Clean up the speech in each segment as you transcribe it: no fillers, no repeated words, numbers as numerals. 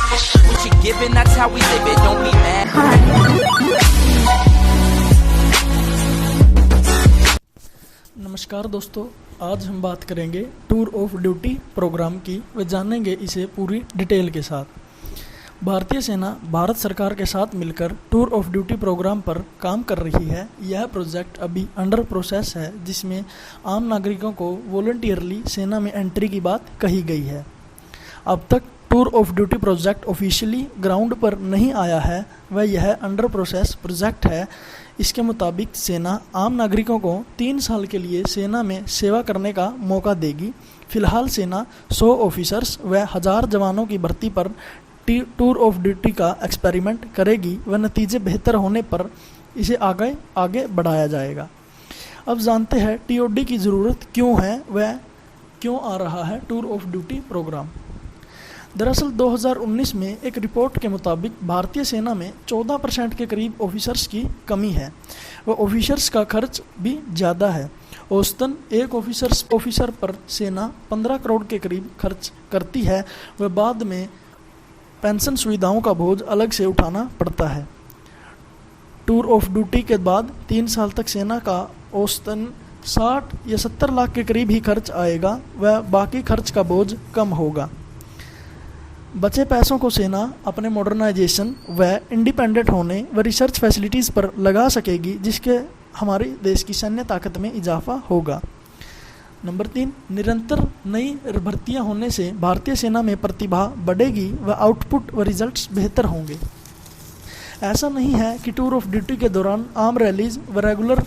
What you giving, that's how we live it, don't be mad. नमस्कार दोस्तों, आज हम बात करेंगे टूर ऑफ ड्यूटी प्रोग्राम की व जानेंगे इसे पूरी डिटेल के साथ। भारतीय सेना भारत सरकार के साथ मिलकर टूर ऑफ ड्यूटी प्रोग्राम पर काम कर रही है। यह प्रोजेक्ट अभी अंडर प्रोसेस है, जिसमें आम नागरिकों को वॉलंटियरली सेना में एंट्री की बात कही गई है। अब तक tour of duty project officially ground पर नहीं आया है, वह यह अंडर प्रोसेस प्रोजेक्ट है। इसके मुताबिक सेना आम नागरिकों को 3 साल के लिए सेना में सेवा करने का मौका देगी। फिलहाल सेना 100 ऑफिसर्स व 1000 जवानों की भर्ती पर टूर ऑफ ड्यूटी का एक्सपेरिमेंट करेगी व नतीजे बेहतर होने पर इसे आगे बढ़ाया जाएगा। अब जानते हैं टीओडी की ज़रूरत क्यों है व क्यों आ रहा है टूर ऑफ ड्यूटी प्रोग्राम। दरअसल 2019 में एक रिपोर्ट के मुताबिक भारतीय सेना में 14% के करीब ऑफिसर्स की कमी है व ऑफिसर्स का खर्च भी ज़्यादा है। औसतन एक ऑफिसर पर सेना 15 करोड़ के करीब खर्च करती है व बाद में पेंशन सुविधाओं का बोझ अलग से उठाना पड़ता है। टूर ऑफ ड्यूटी के बाद 3 साल तक सेना का औसतन 60 या 70 लाख के करीब ही खर्च आएगा व बाकी खर्च का बोझ कम होगा। बचे पैसों को सेना अपने मॉडर्नाइजेशन व इंडिपेंडेंट होने व रिसर्च फैसिलिटीज़ पर लगा सकेगी, जिसके हमारे देश की सैन्य ताकत में इजाफा होगा। नंबर 3, निरंतर नई भर्तियां होने से भारतीय सेना में प्रतिभा बढ़ेगी व आउटपुट व रिजल्ट्स बेहतर होंगे। ऐसा नहीं है कि टूर ऑफ ड्यूटी के दौरान आम रैलीज व रेगुलर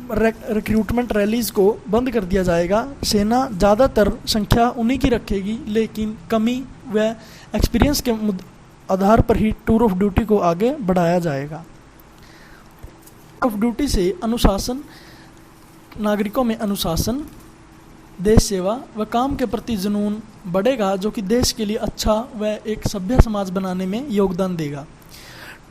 रिक्रूटमेंट रैलीज को बंद कर दिया जाएगा। सेना ज़्यादातर संख्या उन्हीं की रखेगी, लेकिन कमी व एक्सपीरियंस के आधार पर ही टूर ऑफ ड्यूटी को आगे बढ़ाया जाएगा। टूर ऑफ ड्यूटी से अनुशासन, नागरिकों में अनुशासन, देश सेवा व काम के प्रति जुनून बढ़ेगा, जो कि देश के लिए अच्छा व एक सभ्य समाज बनाने में योगदान देगा।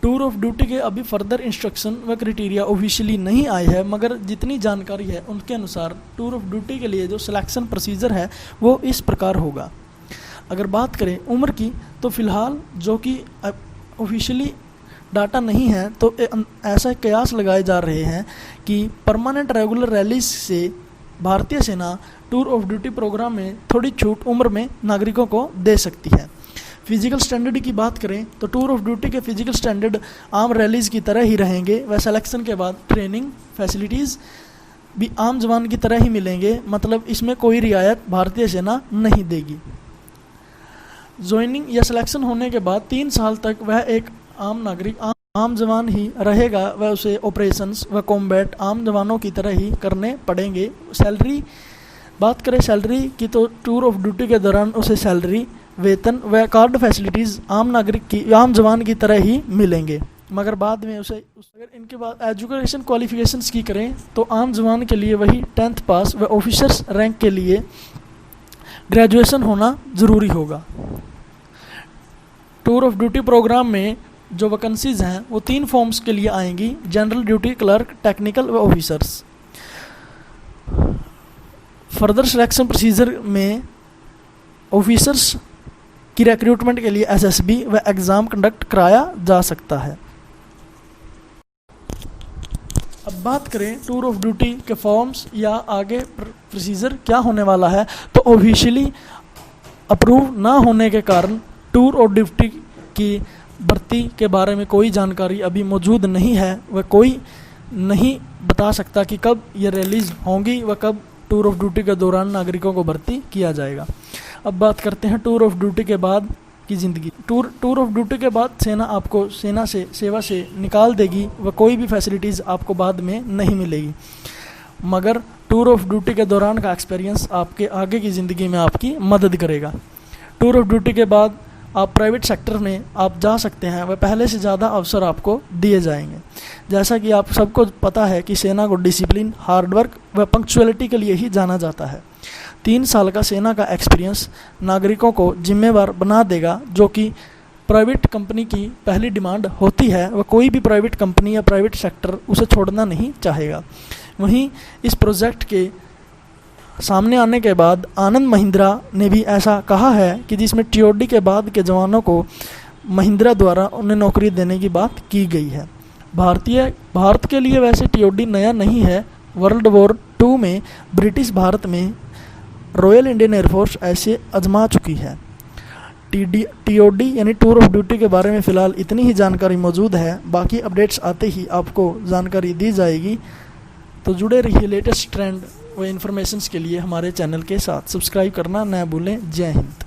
टूर ऑफ ड्यूटी के अभी फर्दर इंस्ट्रक्शन व क्राइटेरिया ऑफिशियली नहीं आए हैं, मगर जितनी जानकारी है उनके अनुसार टूर ऑफ ड्यूटी के लिए जो सिलेक्शन प्रोसीजर है वो इस प्रकार होगा। अगर बात करें उम्र की, तो फ़िलहाल जो कि ऑफिशियली डाटा नहीं है, तो ऐसा कयास लगाए जा रहे हैं कि परमानेंट रेगुलर रैलीज से भारतीय सेना टूर ऑफ ड्यूटी प्रोग्राम में थोड़ी छूट उम्र में नागरिकों को दे सकती है। फिजिकल स्टैंडर्ड की बात करें तो टूर ऑफ ड्यूटी के फिजिकल स्टैंडर्ड आम रैलीज़ की तरह ही रहेंगे व सिलेक्शन के बाद ट्रेनिंग फैसिलिटीज़ भी आम जवान की तरह ही मिलेंगे, मतलब इसमें कोई रियायत भारतीय सेना नहीं देगी। ज्वाइनिंग या सिलेक्शन होने के बाद 3 साल तक वह एक आम नागरिक, आम जवान ही रहेगा व उसे ऑपरेशंस व कॉम्बैट आम जवानों की तरह ही करने पड़ेंगे। सैलरी बात करें सैलरी की, तो टूर ऑफ ड्यूटी के दौरान उसे सैलरी, वेतन व कार्ड फैसिलिटीज़ आम जवान की तरह ही मिलेंगे, मगर बाद में अगर इनके बाद एजुकेशन क्वालिफिकेशंस की करें तो आम जवान के लिए वही 10th पास व ऑफिसर्स रैंक के लिए ग्रेजुएशन होना ज़रूरी होगा। टूर ऑफ ड्यूटी प्रोग्राम में जो वैकेंसीज हैं वो 3 फॉर्म्स के लिए आएंगी: जनरल ड्यूटी, क्लर्क, टेक्निकल व ऑफिसर्स। फर्दर सिलेक्शन प्रोसीजर में ऑफिसर्स की रिक्रूटमेंट के लिए एसएसबी व एग्ज़ाम कंडक्ट कराया जा सकता है। अब बात करें टूर ऑफ ड्यूटी के फॉर्म्स या आगे प्रोसीजर क्या होने वाला है, तो ऑफिशियली अप्रूव ना होने के कारण टूर ऑफ ड्यूटी की भर्ती के बारे में कोई जानकारी अभी मौजूद नहीं है व कोई नहीं बता सकता कि कब ये रिलीज़ होंगी व कब टूर ऑफ ड्यूटी के दौरान नागरिकों को भर्ती किया जाएगा। अब बात करते हैं टूर ऑफ ड्यूटी के बाद की ज़िंदगी। टूर ऑफ ड्यूटी के बाद सेना आपको सेवा से निकाल देगी व कोई भी फैसिलिटीज़ आपको बाद में नहीं मिलेगी, मगर टूर ऑफ ड्यूटी के दौरान का एक्सपीरियंस आपके आगे की ज़िंदगी में आपकी मदद करेगा। टूर ऑफ ड्यूटी के बाद आप प्राइवेट सेक्टर में आप जा सकते हैं व पहले से ज़्यादा अवसर आपको दिए जाएंगे। जैसा कि आप सबको पता है कि सेना को डिसिप्लिन, हार्डवर्क व पंक्चुअलिटी के लिए ही जाना जाता है। 3 साल का सेना का एक्सपीरियंस नागरिकों को जिम्मेवार बना देगा, जो कि प्राइवेट कंपनी की पहली डिमांड होती है व कोई भी प्राइवेट कंपनी या प्राइवेट सेक्टर उसे छोड़ना नहीं चाहेगा। वहीं इस प्रोजेक्ट के सामने आने के बाद आनंद महिंद्रा ने भी ऐसा कहा है कि जिसमें टीओडी के बाद के जवानों को महिंद्रा द्वारा उन्हें नौकरी देने की बात की गई है। भारत के लिए वैसे टीओडी नया नहीं है। वर्ल्ड वॉर 2 में ब्रिटिश भारत में रॉयल इंडियन एयरफोर्स ऐसे आजमा चुकी है। टीओडी यानी टूर ऑफ ड्यूटी के बारे में फ़िलहाल इतनी ही जानकारी मौजूद है। बाकी अपडेट्स आते ही आपको जानकारी दी जाएगी। तो जुड़े रहिए लेटेस्ट ट्रेंड व इन्फॉर्मेशंस के लिए हमारे चैनल के साथ। सब्सक्राइब करना न भूलें। जय हिंद।